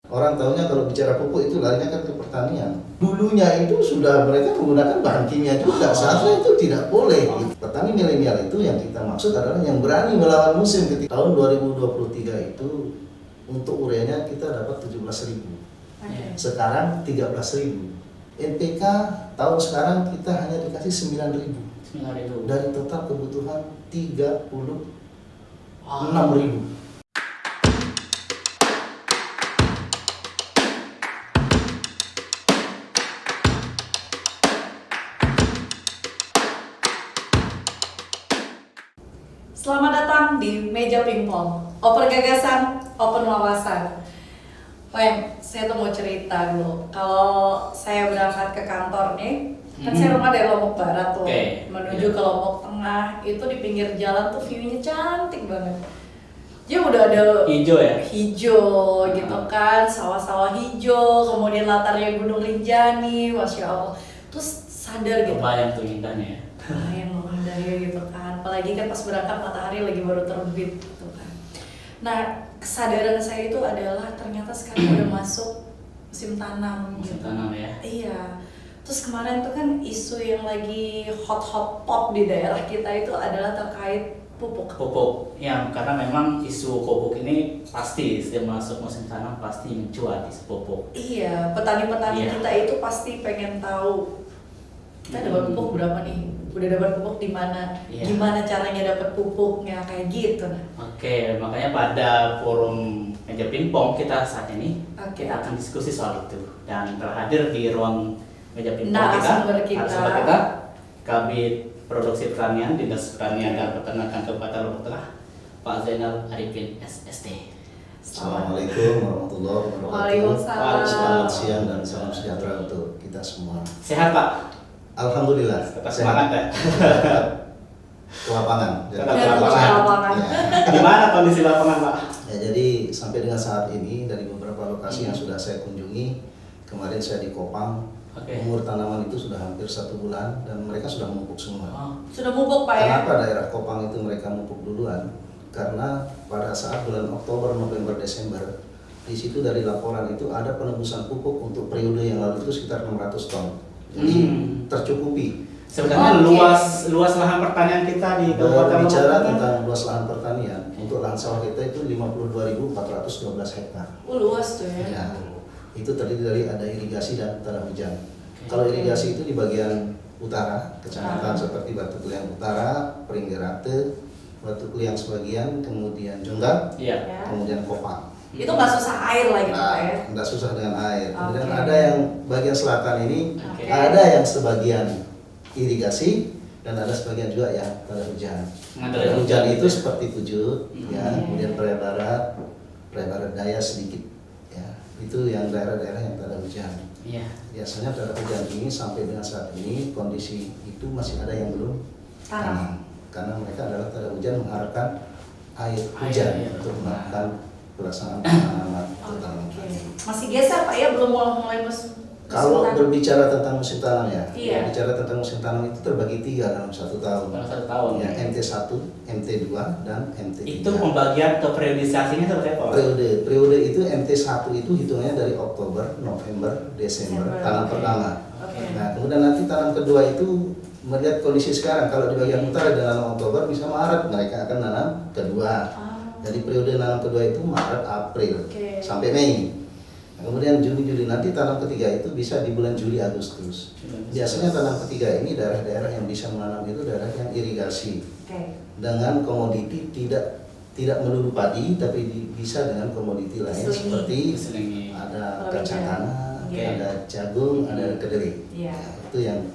Orang tahunya kalau bicara pupuk itu larinya kan ke pertanian. Dulunya itu sudah mereka menggunakan bahan kimia juga, seharusnya itu tidak boleh. Petani milenial itu yang kita maksud adalah yang berani melawan musim. Ketika tahun 2023 itu untuk ureanya kita dapat 17.000. Sekarang 13.000. NPK tahun sekarang kita hanya dikasih 9.000. Dari total kebutuhan 36.000. Selamat datang di Meja Pingpong, open gagasan, open wawasan. Wen, saya tuh mau cerita dulu. Kalau saya berangkat ke kantor nih, kan saya rumah dari Lombok Barat tuh, menuju ke Lombok Tengah. Itu di pinggir jalan tuh view-nya cantik banget. Dia udah ada hijau gitu kan, sawah-sawah hijau, kemudian latarnya Gunung Rinjani, masya Allah. Terus sadar gitu. Kebayang tuh indahnya. Yang indahnya gitu kan. Apalagi kan pas berangkat matahari lagi baru terbit gitu kan. Nah, kesadaran saya itu adalah ternyata sekarang udah masuk musim tanam. Musim tanam ya. Iya. Terus kemarin tuh kan isu yang lagi hot pop di daerah kita itu adalah terkait pupuk. Pupuk, yang karena memang isu pupuk ini pasti setiap masuk musim tanam pasti mencuat isu pupuk. Iya, petani-petani kita itu pasti pengen tahu kita dapat pupuk berapa nih, udah dapat pupuk di mana, gimana caranya dapat pupuknya kayak gitu. Oke, makanya pada forum Meja Pingpong kita saat ini kita akan diskusi soal itu dan terhadir di ruang Meja Pingpong kita Kabid Produksi Pertanian, Dinas Pertanian dan Peternakan Kabupaten Lombok Tengah, Pak Zainal Arifin SST. Assalamualaikum warahmatullahi wabarakatuh. Waalaikumsalam. Selamat siang dan salam sejahtera untuk kita semua. Sehat Pak? Alhamdulillah. Tetap semangat ya. Ke lapangan. Lapangan. Gimana kondisi lapangan Pak? Ya, jadi sampai dengan saat ini dari beberapa lokasi yang sudah saya kunjungi, kemarin saya di Kopang. Umur tanaman itu sudah hampir 1 bulan dan mereka sudah memupuk semua. Sudah memupuk Pak ya? Kenapa daerah Kopang itu mereka memupuk duluan? Karena pada saat bulan Oktober, November, Desember, di situ dari laporan itu ada penembusan pupuk untuk periode yang lalu itu sekitar 600 ton. Jadi tercukupi. Sebenarnya luas lahan pertanian kita di Kabupaten Lombok bicara tentang luas lahan pertanian, untuk lahan sawah kita itu 52.412 hektar. Luas tuh ya. Ya. Itu terdiri dari ada irigasi dan tanah hujan. Kalau irigasi itu di bagian utara, kecamatan seperti Batu Keliang Utara, Pringgerate, Batu Keliang sebagian, kemudian Jonggat, kemudian Kopang. Itu nggak susah air lagi Pak ya? Nggak susah dengan air. Kemudian ada yang bagian selatan ini, ada yang sebagian irigasi dan ada sebagian juga yang tanah hujan. Tanah hujan itu seperti Pujut, kemudian Praia Barat Daya sedikit. Itu yang daerah-daerah yang tak ada hujan. Biasanya tak ada hujan ini sampai dengan saat ini kondisi itu masih ada yang belum tanam karena mereka adalah tak ada hujan mengharapkan air hujan untuk melakukan pelaksanaan tanaman atau tanaman. Masih geser Pak ya, belum mulai musim. Kalau berbicara tentang musim tanam bicara tentang musim tanam itu terbagi 3 dalam 1 tahun. Dalam 1 tahun. Ya, MT1, MT2 dan MT3. Itu pembagian atau periodisasinya seperti apa? Periode itu MT1 itu hitungannya dari Oktober, November, Desember, tanam pertama. Nah, kemudian nanti tanam kedua itu melihat kondisi sekarang. Kalau di bagian utara dan nanam Oktober bisa Maret mereka akan nanam kedua. Jadi periode nanam kedua itu Maret, April sampai Mei. Nah, kemudian Juni, Juli nanti tanam ketiga itu bisa di bulan Juli, Agustus. Biasanya tanam ketiga ini daerah-daerah yang bisa menanam itu daerah yang irigasi dengan komoditi tidak melulu padi, tapi bisa dengan komoditi lain seperti ada kacang tanah, ada jagung, ada kedelai. Itu yang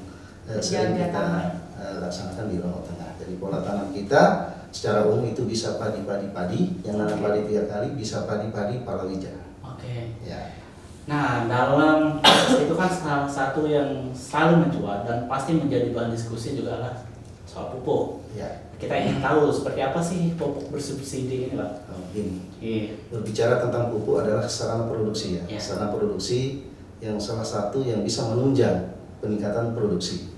sering kita laksanakan di Lombok Tengah. Jadi pola tanam kita secara umum itu bisa padi-padi, yang nanam padi 3 kali, bisa padi-padi palawija. Nah, dalam proses itu kan salah satu yang selalu mencuat dan pasti menjadi bahan diskusi juga adalah soal pupuk. Kita ingin tahu seperti apa sih pupuk bersubsidi ini Pak? Berbicara tentang pupuk adalah sarana produksi sarana produksi yang salah satu yang bisa menunjang peningkatan produksi.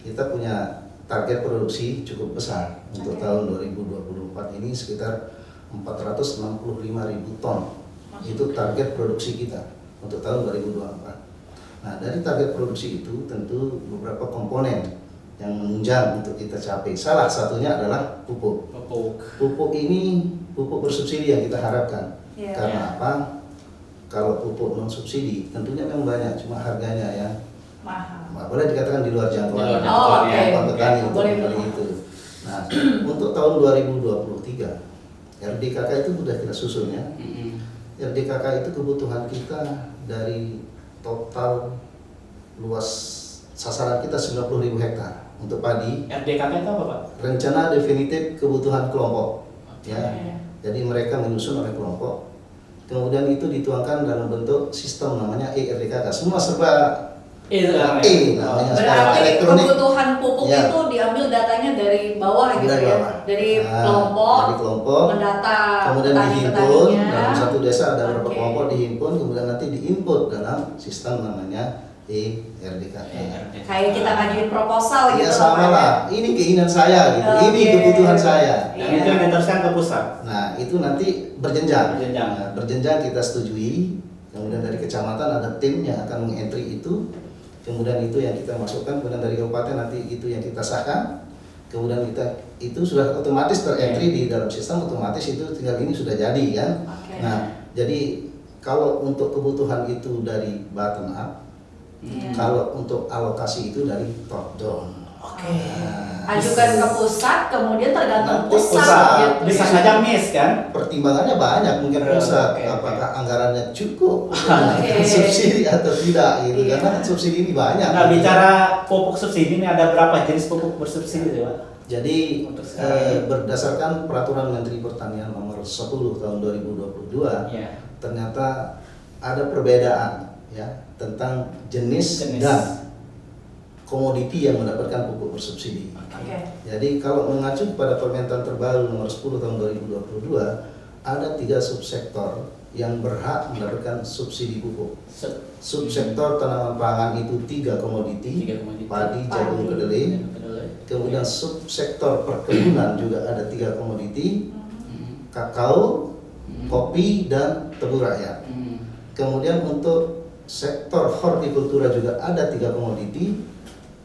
Kita punya target produksi cukup besar untuk tahun 2024 ini sekitar 465.000 ton Itu target produksi kita untuk tahun 2024. Nah, dari target produksi itu tentu beberapa komponen yang menunjang untuk kita capai. Salah satunya adalah pupuk. Pupuk ini pupuk bersubsidi yang kita harapkan. Karena apa? Kalau pupuk non subsidi tentunya memang banyak, cuma harganya yang mahal. Boleh dikatakan di luar jangkauan petani untuk membeli itu. Nah, untuk tahun 2023 RDKK itu sudah kita susun ya. RDKK itu kebutuhan kita dari total luas sasaran kita 90.000 hektar untuk padi. RDKK itu apa Pak? Rencana definitif kebutuhan kelompok. Ya. Jadi mereka menyusun oleh kelompok. Kemudian itu dituangkan dalam bentuk sistem namanya RDKK. Semua serba namanya berarti elektronik. Kebutuhan pupuk itu diambil datanya dari bawah gitu dari ya. bawah. Dari kelompok mendata, kemudian dihimpun dalam satu desa ada beberapa kelompok dihimpun, kemudian nanti diinput dalam sistem namanya RDKK. Kayak kita ngajuin proposal gitu. Ya sama lah. Ini keinginan saya gitu. Ini kebutuhan saya. Dan itu yang diteruskan ke pusat. Nah, itu nanti berjenjang. Berjenjang. Berjenjang kita setujui. Kemudian dari kecamatan ada tim yang akan mengentry itu. Kemudian itu yang kita masukkan, kemudian dari kabupaten nanti itu yang kita sahkan. Kemudian kita itu sudah otomatis terentry di dalam sistem, otomatis itu tinggal ini sudah jadi kan. Nah, jadi kalau untuk kebutuhan itu dari bottom up, kalau untuk alokasi itu dari top down. Ajukan ke pusat, kemudian tergantung Nanti pusat gitu. Bisa saja miss kan? Pertimbangannya banyak, mungkin pusat apakah anggarannya cukup subsidi atau tidak gitu, karena subsidi ini banyak. Nah, bicara pupuk subsidi ini ada berapa jenis pupuk bersubsidi Pak? Jadi berdasarkan peraturan Menteri Pertanian nomor 10 tahun 2022, ternyata ada perbedaan ya tentang jenis dan komoditi yang mendapatkan pupuk bersubsidi. Jadi kalau mengacu pada Permentan terbaru nomor 10 tahun 2022, ada 3 subsektor yang berhak mendapatkan subsidi pupuk. Subsektor tanaman pangan itu 3 komoditi, padi, jagung, kedelai. Kemudian subsektor perkebunan juga ada 3 komoditi, kakao, kopi, dan tebu rakyat. Kemudian untuk sektor hortikultura juga ada 3 komoditi,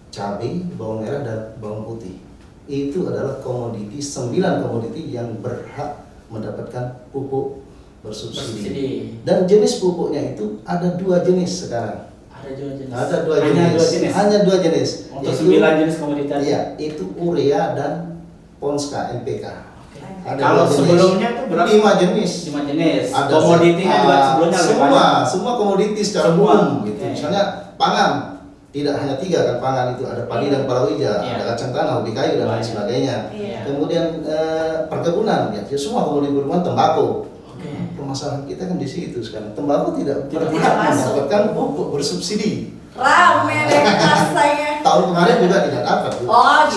cabai, bawang merah, dan bawang putih. Itu adalah komoditi, 9 komoditi yang berhak mendapatkan pupuk bersubsidi. Dan jenis pupuknya itu ada 2 jenis sekarang. Ada 2 jenis. Hanya 2 jenis. Untuk 9 jenis komoditas. Iya, itu urea dan Ponska NPK. Kalau sebelumnya itu berapa? 5 jenis. 5 jenis. Ada Komoditinya juga sebelumnya lebih banyak. Semua komoditi secara umum gitu. Misalnya pangan, tidak hanya 3 kan pangan itu, ada padi dan palawija, ada kacang tanah, ubi kayu dan lain sebagainya. Kemudian perkebunan, ya semua komoditi perkebunan, tembakau. Permasalahan kita kan di situ sekarang. Tembakau tidak berhak mendapatkan pupuk bersubsidi. Rame deh rasanya. Tahun kemarin juga tidak dapat. Gitu.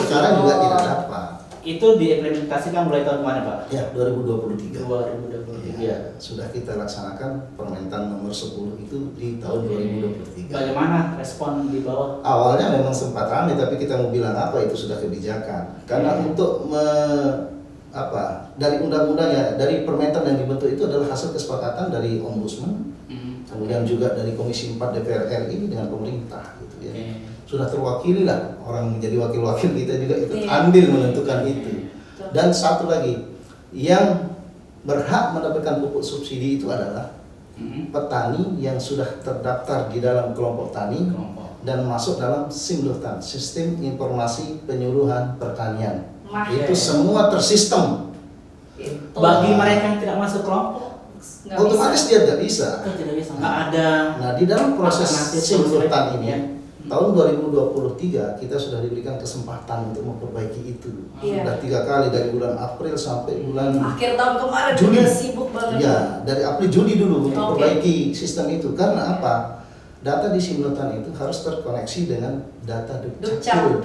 Sekarang juga tidak dapat. Itu diimplementasikan mulai tahun kemarin Pak? Ya, 2023. 2023. Ya, sudah kita laksanakan Permentan nomor 10 itu di tahun 2023. Bagaimana respon di bawah? Awalnya memang sempat ramai, tapi kita mau bilang apa itu sudah kebijakan. Karena untuk dari undang-undangnya, dari Permentan yang dibentuk itu adalah hasil kesepakatan dari Ombudsman, kemudian juga dari Komisi 4 DPR RI dengan pemerintah gitu ya. Sudah terwakili lah, orang menjadi wakil-wakil kita juga ikut andil menentukan itu. Dan satu lagi, yang berhak mendapatkan pupuk subsidi itu adalah petani yang sudah terdaftar di dalam kelompok tani dan masuk dalam SIMLUHTAN, Sistem Informasi Penyuluhan Pertanian. Itu semua tersistem. Bagi mereka yang tidak masuk kelompok, otomatis dia tidak bisa. Nggak ada. Nah, di dalam proses SIMLUHTAN ini, tahun 2023 kita sudah diberikan kesempatan untuk memperbaiki itu. Sudah 3 kali dari bulan April sampai bulan akhir tahun kemarin Juni. juga sibuk banget. Ya, dari April Juni dulu untuk perbaiki sistem itu. Karena apa? Data di SIMLUHTAN itu harus terkoneksi dengan data Dukcapil.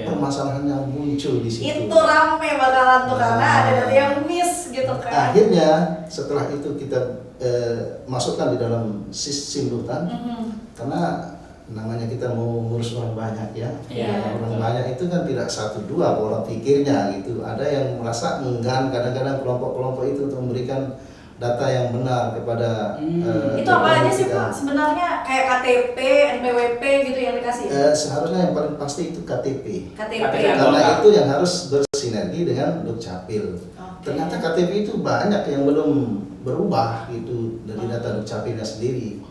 Permasalahan yang muncul di situ. Itu rame bakalan tuh karena ada data yang miss gitu kan. Akhirnya setelah itu kita masukkan di dalam SIMLUHTAN karena namanya kita mau ngurus orang banyak ya. Orang banyak itu kan tidak 1-2 pola pikirnya gitu. Ada yang merasa enggan kadang-kadang kelompok-kelompok itu untuk memberikan data yang benar kepada itu apa aja sih kita. Pak? Sebenarnya kayak KTP, NPWP gitu yang dikasih. Seharusnya yang paling pasti itu KTP. KTP. Karena itu yang harus bersinergi dengan Dukcapil. Ternyata KTP itu banyak yang belum berubah gitu dari data Dukcapilnya sendiri.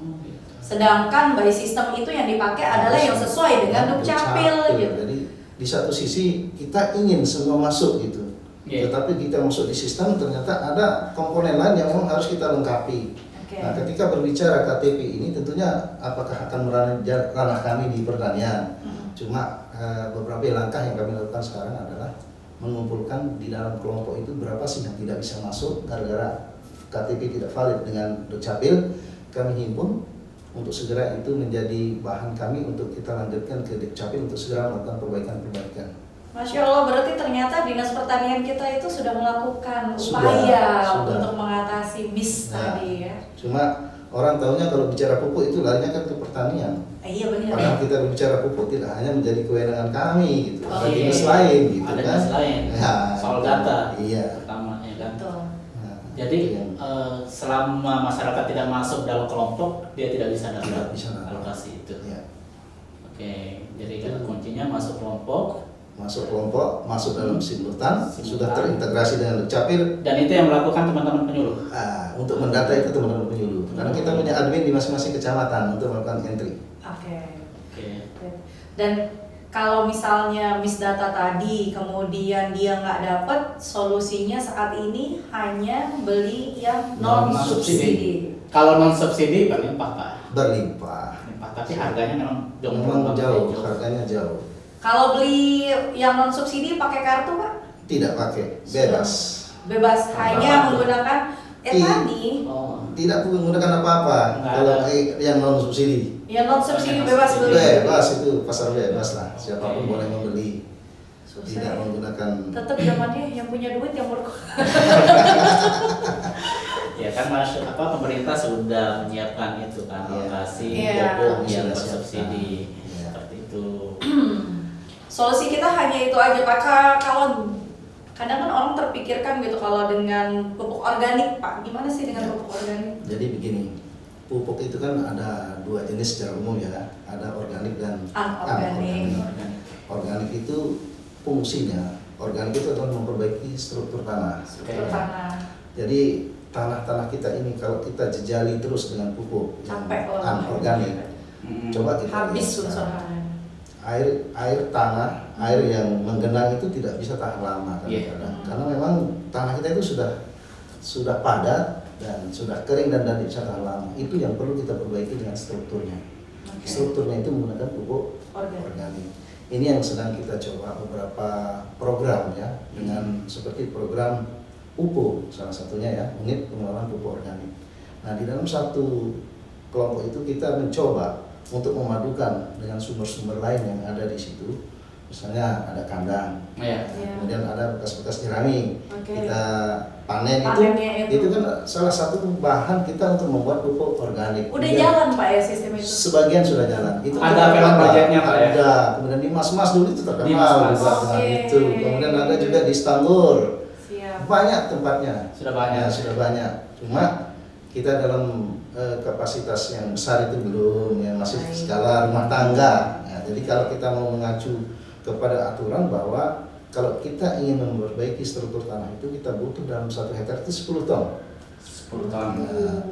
Sedangkan by system itu yang dipakai adalah yang sesuai dengan Dukcapil gitu. Jadi di satu sisi kita ingin semua masuk gitu. Tetapi kita masuk di sistem ternyata ada komponen lain yang memang harus kita lengkapi. Nah, ketika berbicara KTP ini tentunya apakah akan ranah kami di pertanian. Cuma beberapa langkah yang kami lakukan sekarang adalah mengumpulkan di dalam kelompok itu berapa sih yang tidak bisa masuk gara-gara KTP tidak valid dengan Dukcapil. Kami himpun untuk segera itu menjadi bahan kami untuk kita lanjutkan ke Dukcapil untuk segera melakukan perbaikan-perbaikan. Masya Allah, berarti ternyata Dinas Pertanian kita itu sudah melakukan upaya untuk mengatasi miss tadi ya. Cuma orang tahunya kalau bicara pupuk itu larinya kan ke pertanian. Iya benar. Padahal kita berbicara pupuk tidak hanya menjadi kewenangan kami gitu, ada dinas lain gitu ada kan. dinas lain. Soal data. Iya. Pertama ya kan. Betul. Nah, Jadi selama masyarakat tidak masuk dalam kelompok, dia tidak bisa dapat alokasi itu. Ya. Oke, jadi kata kuncinya masuk kelompok, masuk dalam simultan, sudah terintegrasi dengan Dukcapil. Dan itu yang melakukan teman-teman penyuluh. Untuk mendata itu teman-teman penyuluh. Karena kita punya admin di masing-masing kecamatan untuk melakukan entry. Oke. Oke. Dan kalau misalnya miss data tadi, kemudian dia nggak dapat, solusinya saat ini hanya beli yang non subsidi. Kalau non subsidi berlimpah Pak. Berlimpah. Tapi harganya memang jauh, harganya jauh. Kalau beli yang non subsidi pakai kartu Pak? Tidak pakai, bebas. Bebas, hanya menggunakan tadi. Tidak menggunakan apa-apa. Kalau yang non subsidi. Yang non subsidi bebas beli. Bebas itu pasar bebas lah. Siapapun boleh membeli. Tidak menggunakan. Tetap zamannya yang punya duit yang berkah. Ya kan pemerintah sudah menyiapkan itu kan alokasi pupuk yang bersubsidi seperti itu. Solusi kita hanya itu aja Pak. Kalau kadang kan orang terpikirkan gitu kalau dengan pupuk organik Pak, gimana sih dengan pupuk organik? Jadi begini, pupuk itu kan ada dua jenis secara umum ya, ada organik dan anorganik. Organik itu fungsinya, organik itu adalah memperbaiki struktur tanah. Jadi tanah-tanah kita ini kalau kita jejali terus dengan pupuk yang anorganik, coba kita habis lihat. Air tanah, air yang menggenang itu tidak bisa tahan lama kadang-kadang. Karena memang tanah kita itu sudah padat dan sudah kering dan tidak bisa tahan lama. Itu yang perlu kita perbaiki dengan strukturnya. Strukturnya itu menggunakan pupuk organik. Ini yang sedang kita coba beberapa program ya, dengan seperti program UPO salah satunya ya, unit pengelolaan pupuk organik. Nah di dalam satu kelompok itu kita mencoba untuk memadukan dengan sumber-sumber lain yang ada di situ. Misalnya ada kandang, kemudian ada bekas-bekas jerami, kita panen itu kan salah satu bahan kita untuk membuat pupuk organik. Udah jalan Pak ya sistem itu? Sebagian sudah jalan. Itu ada film proyeknya Pak ya? Ada, kemudian di Mas-Mas dulu itu terkenal juga dengan itu. Kemudian ada juga di Stanggor. Banyak tempatnya. Sudah banyak. Cuma kita dalam kapasitas yang besar itu belum, ya masih skala rumah tangga. Ya, jadi kalau kita mau mengacu kepada aturan bahwa kalau kita ingin memperbaiki struktur tanah itu kita butuh dalam 1 hektar itu 10 ton. 10 ton.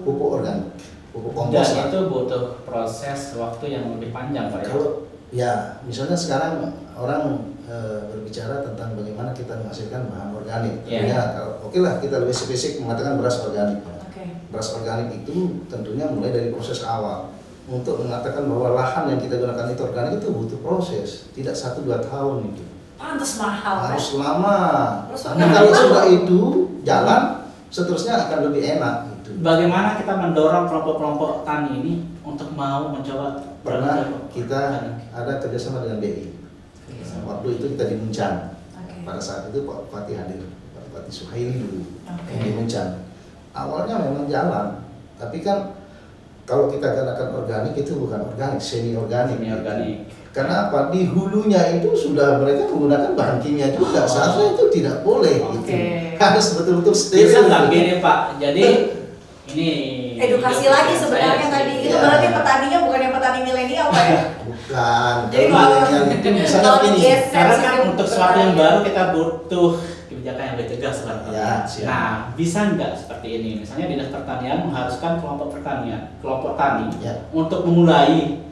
Pupuk organik, pupuk kompos. Dan itu butuh proses waktu yang lebih panjang Pak ya? Kalau ya misalnya sekarang orang berbicara tentang bagaimana kita menghasilkan bahan organik. Tentunya kalau oke lah kita lebih spesifik mengatakan beras organik. Beras organik itu tentunya mulai dari proses awal. Untuk mengatakan bahwa lahan yang kita gunakan itu organik itu butuh proses, tidak 1-2 tahun itu. Pantes mahal. Harus lama. Karena kalau sudah itu jalan, seterusnya akan lebih enak. Gitu. Bagaimana kita mendorong kelompok-kelompok tani ini untuk mau mencoba? Pernah kita ada kerjasama dengan BI. Waktu itu kita di Muncan. Pada saat itu Pak Bupati hadir, Pak Bupati Suhaili dulu di Muncan. Awalnya memang jalan, tapi kan kalau kita katakan organik itu bukan organik, semi organik. Karena apa? Di hulunya itu sudah mereka menggunakan bahan kimia juga. Seharusnya itu tidak boleh gitu. Harus betul-betul steril. Bisa nggak gini Pak? Jadi Ini Edukasi lagi sebenarnya tadi. Itu Ya. berarti petaninya bukan yang petani milenial, Pak ya? Bukan. Jadi Kalau kalau- milenial itu misalnya kalau gini. digeser karena kan sistem untuk sesuatu yang petani. baru kita butuh kebijakan yang lebih tegas seperti Ya, siap. Nah, bisa nggak seperti ini? Misalnya Dinas Pertanian mengharuskan kelompok pertanian, kelompok tani Ya. untuk memulai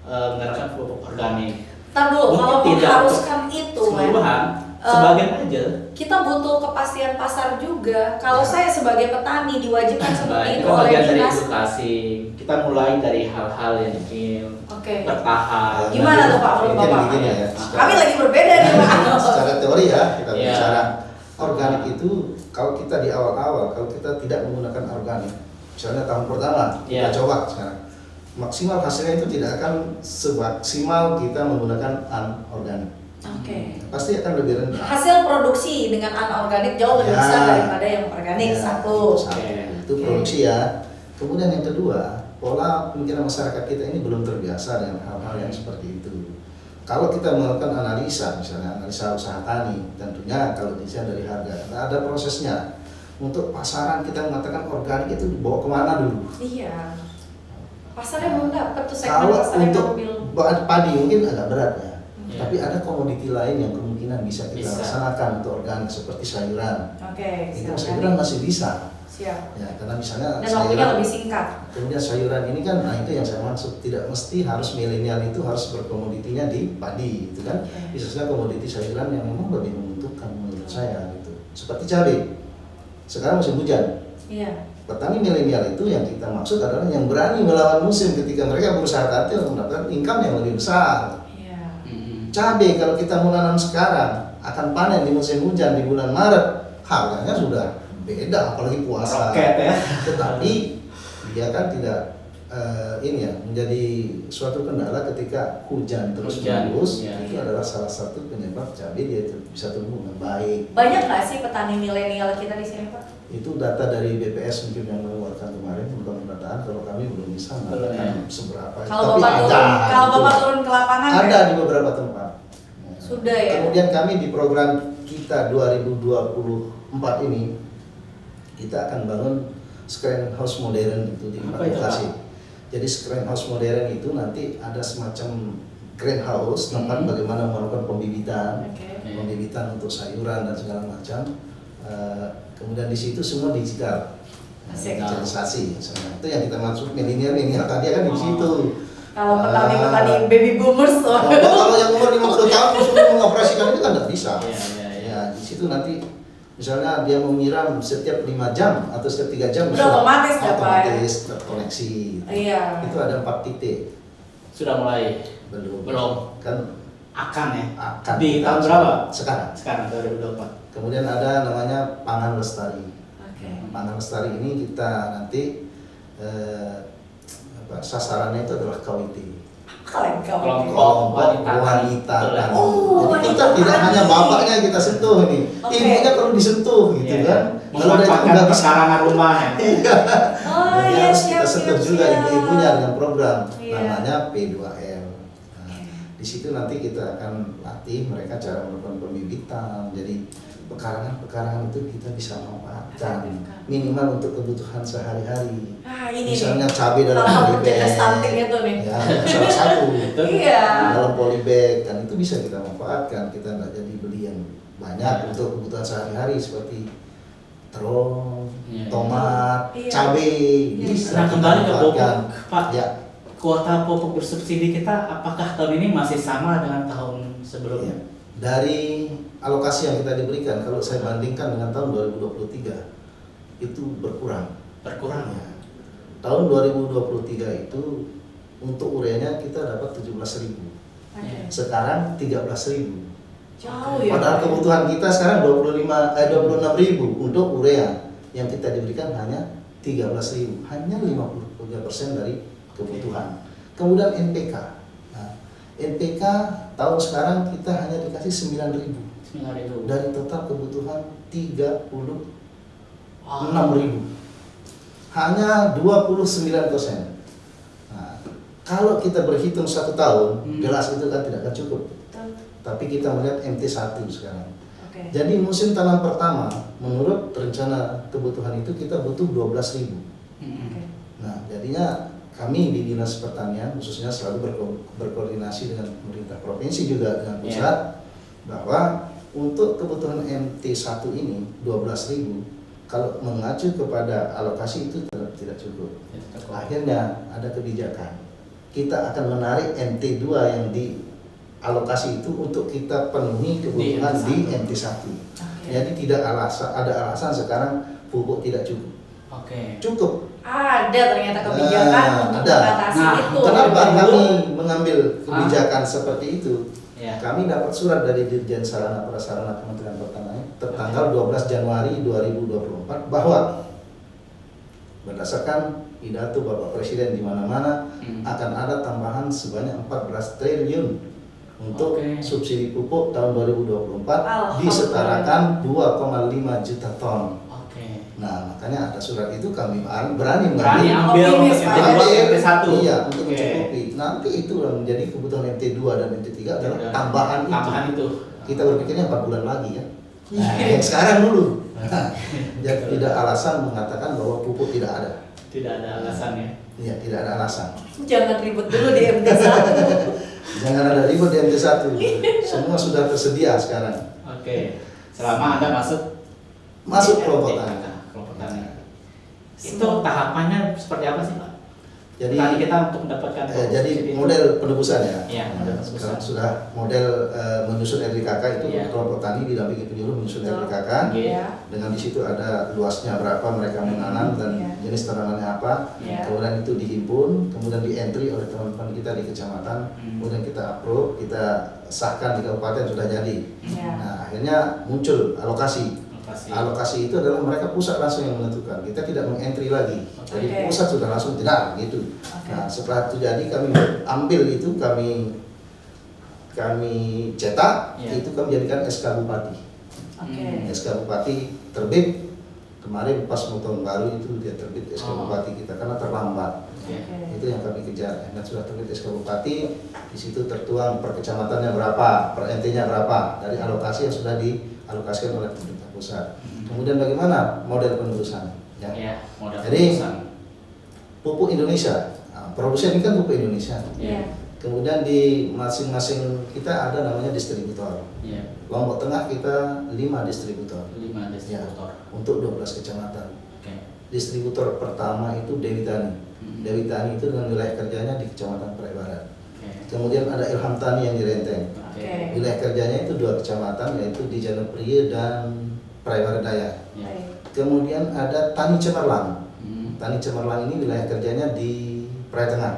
menerapkan pupuk organik. Ntar dulu, Mungkin kalau tidak mengharuskan itu, Wen, Keseluruhan, sebagian aja. kita butuh kepastian pasar juga. Kalau saya sebagai petani diwajibkan Nah, seperti itu itu oleh bagian dari dinas. edukasi. Kita mulai dari hal-hal yang kecil, Oke. bertahap. Gimana tuh, Pak, menurut Mungkin Bapak? begini ya. Kami lagi berbeda nih, Pak. Secara teori ya kita Iya. bicara organik itu kalau kita di awal-awal kalau kita tidak menggunakan organik, misalnya tahun pertama kita Iya. coba sekarang, maksimal hasilnya itu tidak akan semaksimal kita menggunakan anorganik. Oke. Pasti akan lebih rendah. Hasil produksi dengan anorganik jauh lebih Ya. besar daripada yang organik. Ya, Satu. itu Oke. produksi ya. Kemudian yang kedua, pola pemikiran masyarakat kita ini belum terbiasa dengan hal-hal yang seperti itu. Kalau kita melakukan analisa, misalnya analisa usaha tani, tentunya kalau desain dari harga, nah ada prosesnya. Untuk pasaran kita mengatakan organik itu dibawa kemana dulu? Iya. Pasarnya belum dapat tuh segmen Kalau pasar yang untuk ambil. padi mungkin agak berat ya. Iya. Tapi ada komoditi lain yang kemungkinan bisa kita Bisa. laksanakan untuk organik seperti sayuran. Oke, Itu siap. sayuran masih bisa. Siap. Ya, karena misalnya Dan waktunya lebih singkat. kemudian sayuran ini kan, nah itu yang saya maksud, tidak mesti harus milenial itu harus berkomoditinya di padi, itu kan. Oke. Bisa saja komoditi sayuran yang memang lebih menguntungkan menurut saya gitu. Seperti cabai. Sekarang musim hujan. Iya. Petani milenial itu yang kita maksud adalah yang berani melawan musim ketika mereka berusaha hati untuk mendapatkan income yang lebih besar. Iya. Cabai kalau kita mau nanam sekarang akan panen di musim hujan di bulan Maret, harganya sudah beda apalagi puasa. Roket ya. Tetapi dia kan tidak ini ya menjadi suatu kendala ketika hujan terus Hujan, menerus. iya. Itu adalah salah satu penyebab cabai dia bisa tumbuh dengan baik. Banyak nggak sih petani milenial kita di sini, Pak? Itu data dari BPS mungkin yang mengeluarkan kemarin tentang pendataan. Kalau kami belum bisa Belum, mengatakan ya. seberapa. Kalau Tapi Bapak ada. turun, kalau gitu. Bapak turun ke lapangan Ada ya? di beberapa tempat. Sudah ya? Kemudian kami di program kita 2024 ini kita akan bangun screen house modern itu di Apa itu, lokasi. Jadi screen house modern itu nanti ada semacam greenhouse tempat bagaimana melakukan pembibitan, Oke. pembibitan untuk sayuran dan segala macam. Kemudian di situ semua digital, Asik. digitalisasi. Misalnya. Itu yang kita maksud milenial tadi kan di Oh. situ. Kalau petani-petani baby boomers tuh. Kalau yang umur 50 tahun sudah mengoperasikan itu kan tidak bisa. Iya, iya, iya. Ya, di situ nanti misalnya dia mau nyiram setiap 5 jam atau setiap 3 jam Udah otomatis ya, Pak, ya? otomatis terkoneksi. Iya. Itu ada 4 titik. Sudah mulai Belum. Kan akan ya. akan Di kita tahun berapa? Sekarang. Sekarang 2024. Kemudian ada namanya pangan lestari. Oke. Pangan lestari ini kita nanti sasarannya itu adalah KWT. Kalian Kelompok wanita. wanita Betul, ya. tani. Oh, Jadi kita wanita tidak tani. hanya bapaknya yang kita sentuh nih, Oke. ibunya perlu disentuh gitu Iya. kan. Kalau dia Memanfaatkan nggak bisa, pekarangan rumah ya. Oh jadi iya, harus siap, kita sentuh siap, juga siap. ibu-ibunya dengan program Iya. namanya P2M. Nah, di situ nanti kita akan latih mereka cara melakukan pembibitan. Jadi pekarangan itu kita bisa manfaatkan Efektifkan. minimal untuk kebutuhan sehari-hari. Ah, ini Misalnya nih. cabai dalam Salah satu polybag. penjaga stunting itu nih. Ya, salah satu. Iya. Dalam polybag kan itu bisa kita manfaatkan. Kita nggak jadi beli yang banyak untuk kebutuhan sehari-hari seperti terong, Iya. tomat, Iya. cabai. Iya. Bisa Nah, kita kembali ke manfaatkan. pupuk, Pak. Ya, Kuota pupuk bersubsidi kita apakah tahun ini masih sama dengan tahun sebelumnya? ya. Dari alokasi yang kita diberikan, kalau saya bandingkan dengan tahun 2023 itu berkurang. Berkurang ya. Ya. Tahun 2023 itu untuk ureanya kita dapat 17.000. Oke. Sekarang 13.000. Jauh ya. Padahal kebutuhan kita sekarang 26.000 untuk urea. Yang kita diberikan hanya 13.000, hanya 53% dari kebutuhan. Kemudian NPK. Nah, NPK tahun sekarang kita hanya dikasih 9.000 9.000. dari total kebutuhan 36.000. Hanya 29%. Nah, kalau kita berhitung 1 tahun, jelas itu kan tidak akan cukup. Betul. Tapi kita melihat MT1 sekarang. Oke. Jadi musim tanam pertama, menurut rencana kebutuhan itu kita butuh 12.000. Jadinya kami di Dinas Pertanian khususnya selalu berkoordinasi dengan pemerintah provinsi juga dengan pusat bahwa untuk kebutuhan MT1 ini 12.000 kalau mengacu kepada alokasi itu tetap tidak cukup. Akhirnya ada kebijakan kita akan menarik MT2 yang dialokasi itu untuk kita penuhi kebutuhan di MT1. Jadi tidak ada alasan sekarang pupuk tidak cukup. Cukup. Ada ternyata kebijakan untuk mengatasi itu. Kenapa kami mengambil kebijakan seperti itu? Kami dapat surat dari Dirjen Sarana Prasarana Kementerian Pertanian tertanggal 12 Januari 2024 bahwa berdasarkan pidato Bapak Presiden di mana-mana akan ada tambahan sebanyak 14 triliun untuk subsidi pupuk tahun 2024 disetarakan 2,5 juta ton. Nah, makanya ada surat itu kami berani ambil MT1. Iya, untuk mencukupi. Nanti itu menjadi kebutuhan MT2 dan MT3 adalah tambahan itu. Kita berpikirnya 4 bulan lagi ya. Nah, yang sekarang dulu. Jadi tidak alasan mengatakan bahwa pupuk tidak ada. Tidak ada alasan ya. Iya, tidak ada alasan. Jangan ribet dulu di MT1. Jangan ada ribet di MT1. Semua sudah tersedia sekarang. Selama Anda masuk kelompok tani. Itu tahapannya seperti apa sih, Pak? Jadi tadi kita untuk mendapatkan jadi model penebusan ya. Model penebusan. Sekarang sudah model menyusun RDKK itu kelompok tani didampingi penyuluh menyusun RDKK. Dengan di situ ada luasnya berapa mereka menanam dan jenis tanamannya apa. Kemudian itu dihimpun, kemudian di-entry oleh teman-teman kita di kecamatan. Kemudian kita upload, kita sahkan di kabupaten sudah jadi. Nah, akhirnya muncul alokasi. Alokasi itu adalah mereka pusat langsung yang menentukan. Kita tidak meng-entry lagi. Jadi pusat sudah langsung tidak gitu. Nah, setelah itu jadi kami ambil itu, kami cetak, itu kami jadikan SK Bupati. SK Bupati terbit kemarin pas mau tahun baru itu dia terbit SK Bupati kita karena terlambat. Itu yang kami kejar. Dan sudah terbit SK Bupati, di situ tertuang per kecamatannya berapa, per NT-nya berapa dari alokasi yang sudah dialokasikan oleh pemerintah pusat. Kemudian bagaimana model penebusan? Jadi pupuk Indonesia, produsen ini kan pupuk Indonesia. Kemudian di masing-masing kita ada namanya distributor. Lombok Tengah kita 5 distributor. Untuk 12 kecamatan. Distributor pertama itu Dewi Tani. Dewi Tani itu dengan wilayah kerjanya di Kecamatan Praia Barat. Kemudian ada Ilham Tani yang di Renteng. Wilayah kerjanya itu 2 kecamatan yaitu di Janopria dan Praia Barat Daya. Kemudian ada Tani Cemerlang. Tani Cemerlang ini wilayah kerjanya di Praia Tengah.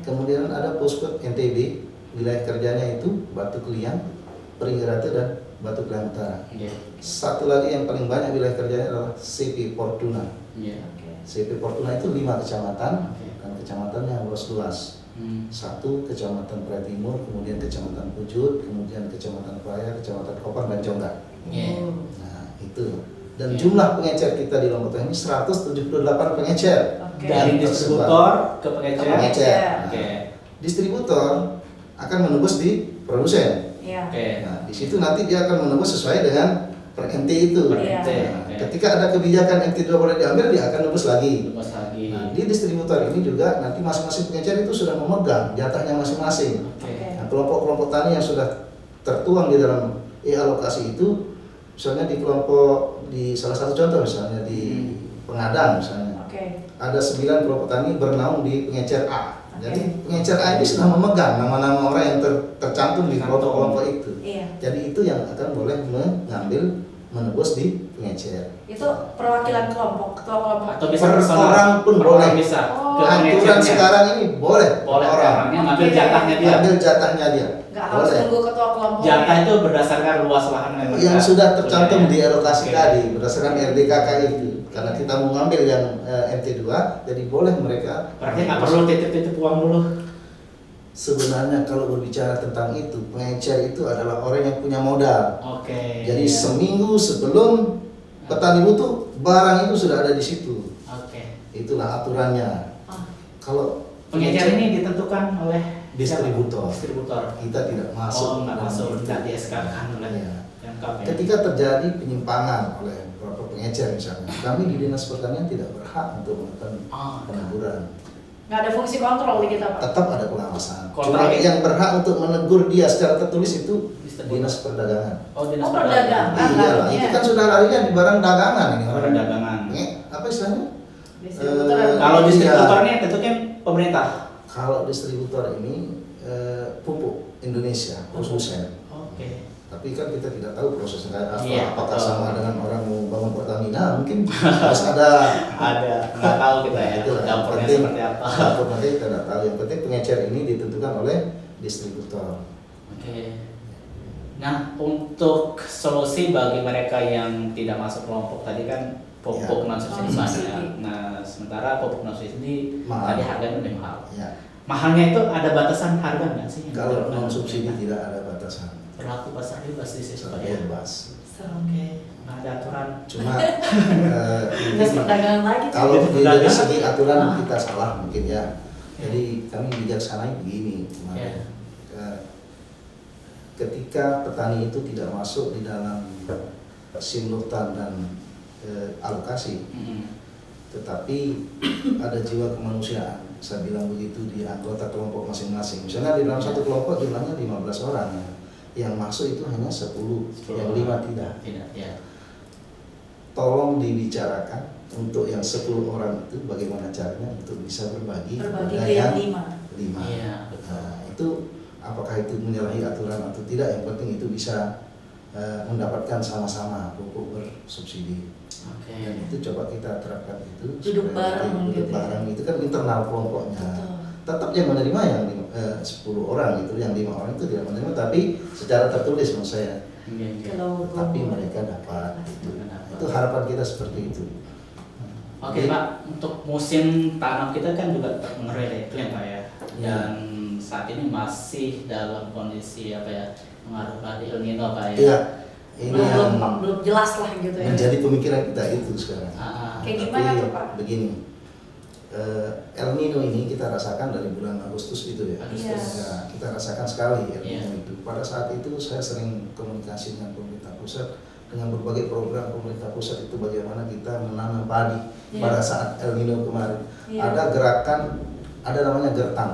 Kemudian ada Puskut NTB, wilayah kerjanya itu Batu Keliang, Peringgirate dan Batu Keliang Utara. Satu lagi yang paling banyak wilayah kerjanya adalah CP Fortuna. CP Fortuna itu 5 kecamatan dan kecamatannya luas-luas. Satu Kecamatan Praia Timur, kemudian Kecamatan Pujut, kemudian Kecamatan Praia, Kecamatan Kopang dan Jonggat. Nah, itu. Dan jumlah pengecer kita di Lombok Tengah ini 178 pengecer. Dari distributor ke pengecer. Distributor akan menembus di produsen. Nah, di situ nanti dia akan menembus sesuai dengan per NT itu. Ketika ada kebijakan NT2 boleh diambil, dia akan nembus lagi. Nah, di distributor ini juga nanti masing-masing pengecer itu sudah memegang jatahnya masing-masing. Nah, kelompok-kelompok tani yang sudah tertuang di dalam alokasi itu, misalnya di kelompok di salah satu contoh misalnya di Pengadang misalnya, ada 9 kelompok tani bernaung di pengecer A. Jadi pengecer A ini sudah memegang nama-nama orang yang tercantum di kelompok-kelompok itu. Jadi itu yang akan boleh mengambil menebus di pengecer. Itu perwakilan kelompok, ketua kelompok. Atau bisa orang pun boleh. Aturan sekarang ini boleh orang ngambil jatahnya dia. Ambil jatahnya dia. Nggak harus nunggu ketua kelompok. Jatah itu berdasarkan luas lahan yang sudah tercantum di alokasi tadi, berdasarkan RDKK itu. Karena kita mau ngambil yang MT2, jadi boleh mereka. Berarti nggak perlu titip-titip uang dulu. Sebenarnya kalau berbicara tentang itu, pengecer itu adalah orang yang punya modal. Jadi seminggu sebelum petani butuh, barang itu sudah ada di situ. Itulah aturannya. Kalau pengecer ini ditentukan oleh distributor. Kita tidak masuk. Nggak masuk, tidak di SK-kan oleh. Ketika terjadi penyimpangan oleh beberapa pengecer pengecer misalnya, kami di Dinas Pertanian tidak berhak untuk melakukan peneguran. Nggak ada fungsi kontrol di kita, Pak? Tetap ada pengawasan. Kontrol. Cuma yang berhak untuk menegur dia secara tertulis itu Dinas Perdagangan. Dinas perdagangan. Iyalah, itu kan sudah larinya di barang dagangan ini. Barang dagangan. Apa istilahnya? Kalau Iya. distributornya tentunya pemerintah. Kalau distributor ini pupuk Indonesia, produsen. Oke. Tapi kan kita tidak tahu prosesnya kayak apa. Iya, Apakah betul. sama dengan orang mau bangun Pertamina? Mungkin harus ada. Nggak tahu kita ya, Itulah, dapurnya penting. seperti apa. Dapur nanti kita tidak tahu. Yang penting pengecer ini ditentukan oleh distributor. Oke. Nah, untuk solusi bagi mereka yang tidak masuk kelompok tadi kan pupuk non subsidi Non-subsidi. banyak. Nah, sementara pupuk non subsidi Mahal. tadi harganya lebih mahal. Ya. Mahalnya itu ada batasan harga nggak sih? Kalau non subsidi tidak ada batasan. Berlaku pasar bebas di situ Pak, Pasar ya? bebas. Oke, nggak ada aturan. Cuma Dinas perdagangan lagi. kalau Perdagangan. dari segi aturan Ah. kita salah mungkin ya. Jadi kami bijaksanai begini kemarin. Ya. Ketika petani itu tidak masuk di dalam simultan dan alokasi, tetapi ada jiwa kemanusiaan. Saya bilang begitu di anggota kelompok masing-masing. Misalnya di dalam satu kelompok jumlahnya 15 orang ya. Yang masuk itu hanya 10, yang 5 tidak. Tidak, ya. Tolong dibicarakan untuk yang 10 orang itu bagaimana caranya untuk bisa berbagi Berbagi kepada ke yang yang 5. 5. Iya, betul. Nah, itu apakah itu menyalahi aturan atau tidak, yang penting itu bisa mendapatkan sama-sama pupuk bersubsidi. Oke. Dan itu coba kita terapkan itu. Duduk supaya bareng nanti duduk gitu ya. bareng itu kan internal kelompoknya. Betul. Tetap yang menerima yang 10 orang itu, yang 5 orang itu tidak menerima, tapi secara tertulis menurut saya. Iya, iya. Kalau Tapi mereka dapat. Dapat. Itu harapan kita seperti itu. Oke Pak, untuk musim tanam kita kan juga terpengaruh ya iklim Pak ya. Dan saat ini masih dalam kondisi apa ya, pengaruh dari El Nino Pak ya. Iya, ini yang belum jelas lah gitu ya. menjadi pemikiran kita itu sekarang. Kayak gimana Tapi tuh, Pak? Begini, El Nino ini kita rasakan dari bulan Agustus itu ya. Agustus. Ya, kita rasakan sekali El Iya. Nino itu. Pada saat itu saya sering komunikasi dengan pemerintah pusat, dengan berbagai program pemerintah pusat itu bagaimana kita menanam padi Iya. pada saat El Nino kemarin. Iya. Ada gerakan, ada namanya gertam.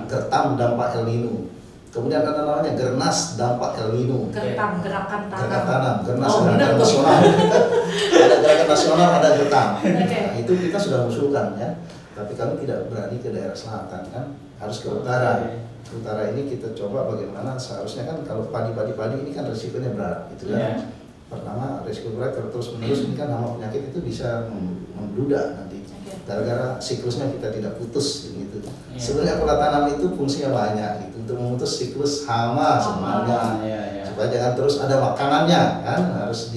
Gertam dampak El Nino. Kemudian ada namanya Gernas dampak El Nino. Gertam, gerakan Gerakan tanam. tanam, Gernas Oh, gerakan benar tuh. nasional. Ada gerakan nasional, ada gertam. Oke. Nah, itu kita sudah usulkan ya. Tapi kami tidak berani ke daerah selatan kan, harus ke utara. Utara ini kita coba bagaimana seharusnya kan kalau padi ini kan risikonya berat gitu kan. Iya. Pertama risiko berat kalau terus menerus ini kan hama penyakit itu bisa membludak nanti. Oke. Gara-gara siklusnya kita tidak putus gitu. Iya. Sebenarnya pola tanam itu fungsinya banyak gitu untuk memutus siklus hama sebenarnya. Iya, iya. Supaya jangan terus ada makanannya kan, harus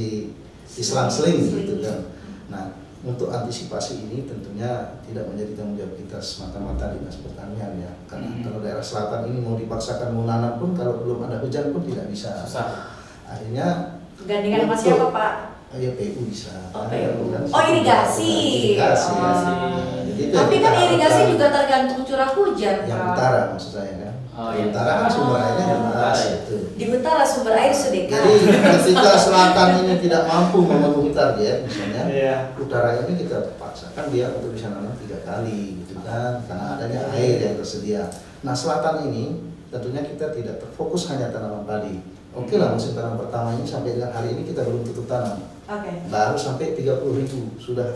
diselang-seling gitu kan. Nah, untuk antisipasi ini tentunya tidak menjadi tanggung jawab kita semata-mata Dinas Pertanian ya. Karena kalau daerah selatan ini mau dipaksakan mau nanam pun kalau belum ada hujan pun tidak bisa. Susah. Akhirnya Gandengan sama siapa, Pak? ya PU bisa. Oh, Kan, PU. kan, Oh, irigasi. Irigasi. Oh. Jadi itu Tapi yang kan kita irigasi harapkan. juga tergantung curah hujan, Yang Pak. utara maksud saya kan. Oh, Yang iya. utara kan sumber airnya Yang jelas utara, ya. itu. Di utara sumber air sedekat. Jadi ketika selatan ini tidak mampu memenuhi target misalnya, Iya. utara ini kita paksakan dia untuk bisa nanam 3 kali gitu kan, karena adanya air yang tersedia. Nah selatan ini tentunya kita tidak terfokus hanya tanaman padi. Oke lah musim tanam pertama ini sampai dengan hari ini kita belum tutup tanam, Oke. baru sampai 30.000 sudah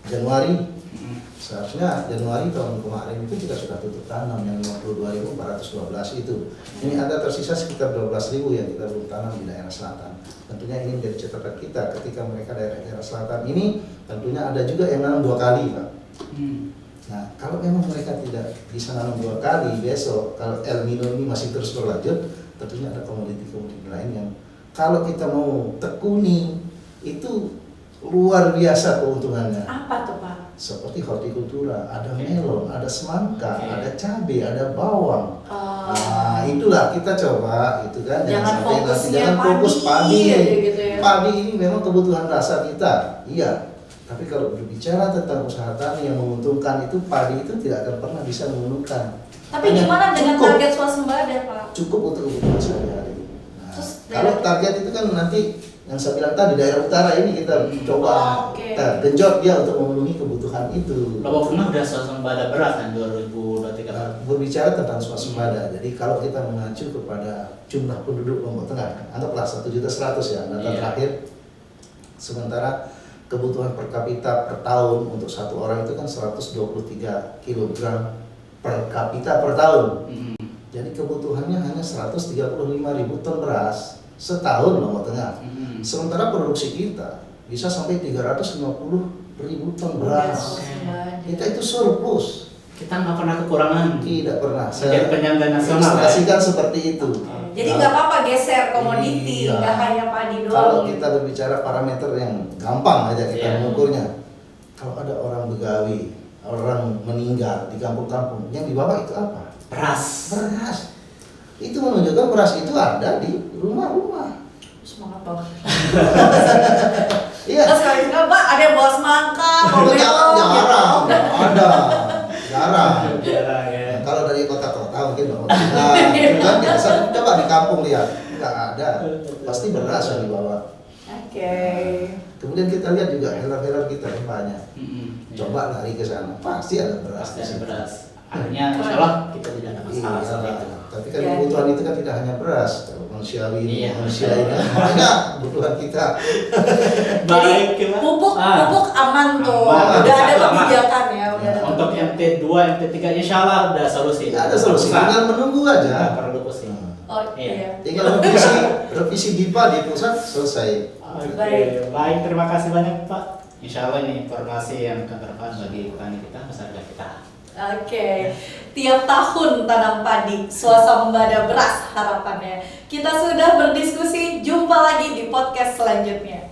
Januari. Seharusnya Januari tahun kemarin itu kita sudah tutup tanam yang 52.412 itu. Ini ada tersisa sekitar 12.000 yang kita belum tanam di daerah selatan. Tentunya ini menjadi catatan kita ketika mereka daerah selatan ini tentunya ada juga yang nanam 2 kali Pak. Nah kalau memang mereka tidak bisa nanam 2 kali besok, kalau El Nino ini masih terus berlanjut, tentunya ada komoditi-komoditi lain yang kalau kita mau tekuni itu luar biasa keuntungannya. Apa tuh, Pak? Seperti hortikultura, ada Oke. melon, ada semangka, Oke. ada cabai, ada bawang. Oh. Nah, itulah kita coba gitu kan. Jangan fokusnya jangan fokus padi, padi. gitu ya. Padi ini memang kebutuhan dasar kita. Iya. Tapi kalau berbicara tentang usaha tani yang menguntungkan itu padi itu tidak akan pernah bisa menguntungkan. Tapi Hanya gimana dengan cukup- target swasembada, Pak? Cukup untuk kebutuhan sehari-hari. Nah, Terus kalau dari- target itu kan nanti Yang saya bilang tadi daerah utara ini kita coba kita genjot dia untuk memenuhi kebutuhan itu. Lombok Tengah udah swasembada beras kan 2023. Berbicara tentang swasembada, jadi kalau kita mengacu kepada jumlah penduduk Lombok Tengah, anggaplah 1.100.000 ya data terakhir. Sementara kebutuhan per kapita per tahun untuk satu orang itu kan 123 kg per kapita per tahun. Jadi kebutuhannya hanya 135.000 ton beras setahun Lombok Tengah. Sementara produksi kita bisa sampai 350.000 ton beras. Kita itu surplus. Kita nggak pernah kekurangan. Tidak pernah. Jadi penyangga nasional. Ilustrasikan seperti itu. Jadi nggak apa-apa geser komoditi, nggak hanya padi doang. Kalau kita berbicara parameter yang gampang aja kita mengukurnya. Kalau ada orang begawi, orang meninggal di kampung-kampung, yang dibawa itu apa? Beras. Itu menunjukkan beras itu ada di rumah-rumah. Semangat banget. Iya. Terus kali juga Mbak ada yang bawa semangka, bawa melon. Jarang. Ya. Kalau dari kota-kota mungkin bawa itu kan biasa. Coba di kampung lihat, nggak ada. Pasti beras yang dibawa. Oke. Kemudian kita lihat juga healer-healer kita yang banyak. Coba lari ke sana, pasti ada beras. Pasti ada beras. Akhirnya insya Allah kita tidak ada masalah seperti itu. Tapi kan kebutuhan itu kan tidak hanya beras, kalau manusiawi ini, manusia ini banyak kebutuhan kita. Baik, pupuk aman tuh. Aman. Udah ada Aman. kebijakan ya. Untuk MT2, MT3 insya Allah ada solusi. Ada solusi, tinggal menunggu aja. Nggak perlu pusing. Oh iya. Tinggal revisi BIPA di pusat selesai. Baik, terima kasih banyak Pak. Insya Allah ini informasi yang akan bermanfaat bagi petani kita, masyarakat kita. Oke. Tiap tahun tanam padi, swasembada beras harapannya. Kita sudah berdiskusi, jumpa lagi di podcast selanjutnya.